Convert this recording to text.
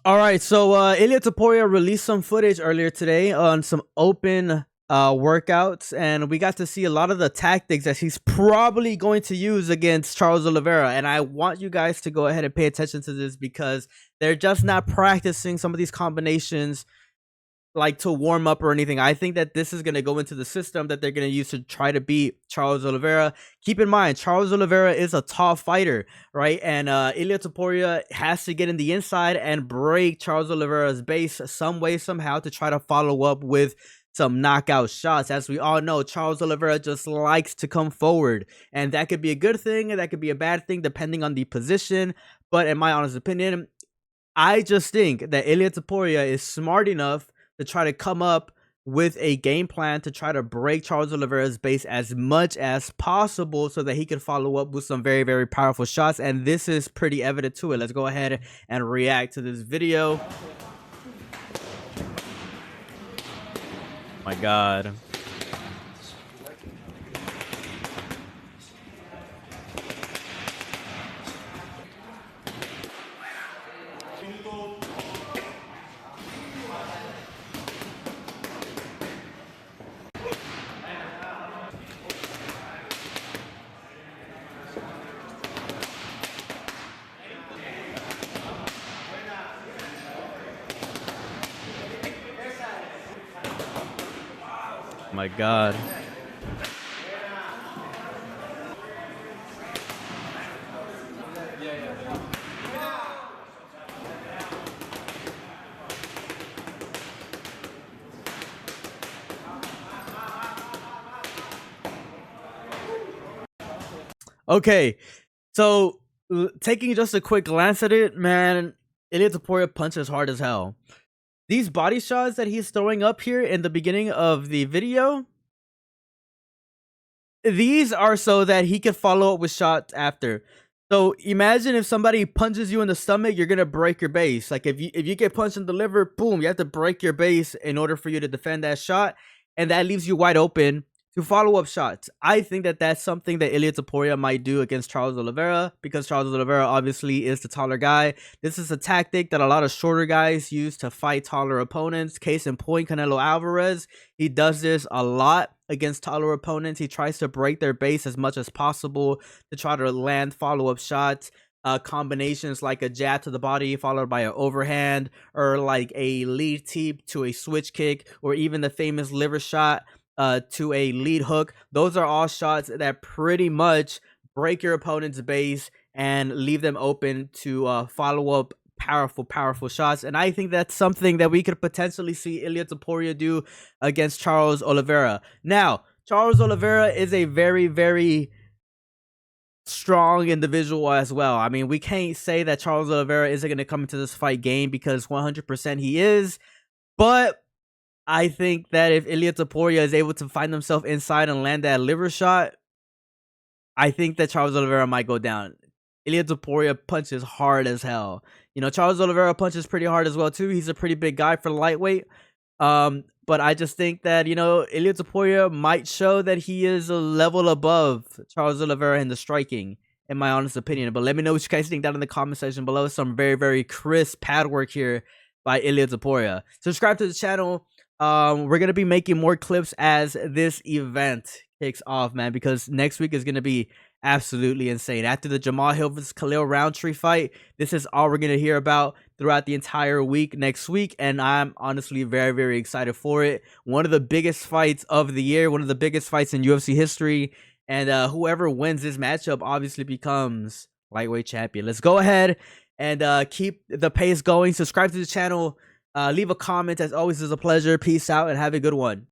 All right, so Ilia Topuria released some footage earlier today on some open workouts, and we got to see a lot of the tactics that he's probably going to use against Charles Oliveira. And I want you guys to go ahead and pay attention to this because they're just not practicing some of these combinations like to warm up or anything. I think that this is going to go into the system that they're going to use to try to beat Charles Oliveira. Keep in mind, Charles Oliveira is a tall fighter, right? And Ilia Topuria has to get in the inside and break Charles Oliveira's base some way, somehow, to try to follow up with some knockout shots. As we all know, Charles Oliveira just likes to come forward, and that could be a good thing, and that could be a bad thing, depending on the position. But in my honest opinion, I just think that Ilia Topuria is smart enough to try to come up with a game plan to try to break Charles Oliveira's base as much as possible so that he can follow up with some very, very powerful shots. And this is pretty evident to it. Let's go ahead and react to this video. My God. My God. Okay, so taking just a quick glance at it, man, Ilia Topuria punches hard as hell. These body shots that he's throwing up here in the beginning of the video, these are so that he can follow up with shots after. So imagine if somebody punches you in the stomach, you're gonna break your base. Like if you get punched in the liver, boom, you have to break your base in order for you to defend that shot, and that leaves you wide open to follow up shots. I think that that's something that Ilia Topuria might do against Charles Oliveira, because Charles Oliveira obviously is the taller guy. This is a tactic that a lot of shorter guys use to fight taller opponents. Case in point, Canelo Alvarez. He does this a lot against taller opponents. He tries to break their base as much as possible to try to land follow-up shots. Combinations like a jab to the body followed by an overhand, or like a lead teep to a switch kick, or even the famous liver shot to a lead hook. Those are all shots that pretty much break your opponent's base and leave them open to follow up powerful shots. And I think that's something that we could potentially see Ilia Topuria do against Charles Oliveira. Now, Charles Oliveira is a very, very strong individual as well. I mean, we can't say that Charles Oliveira isn't going to come into this fight game, because 100% he is. But I think that if Ilia Topuria is able to find himself inside and land that liver shot, I think that Charles Oliveira might go down. Ilia Topuria punches hard as hell. You know, Charles Oliveira punches pretty hard as well too. He's a pretty big guy for lightweight. But I just think that, you know, Ilia Topuria might show that he is a level above Charles Oliveira in the striking, in my honest opinion. But let me know what you guys think down in the comment section below. Some very, very crisp pad work here by Ilia Topuria. Subscribe to the channel. We're gonna be making more clips as this event kicks off, man, because next week is gonna be absolutely insane. After the Jamal Hill vs. Khalil Roundtree fight, this is all we're gonna hear about throughout the entire week next week, and I'm honestly very, very excited for it. One of the biggest fights of the year, one of the biggest fights in UFC history, and whoever wins this matchup obviously becomes lightweight champion. Let's go ahead and keep the pace going. Subscribe to the channel. Leave a comment. As always, it's a pleasure. Peace out and have a good one.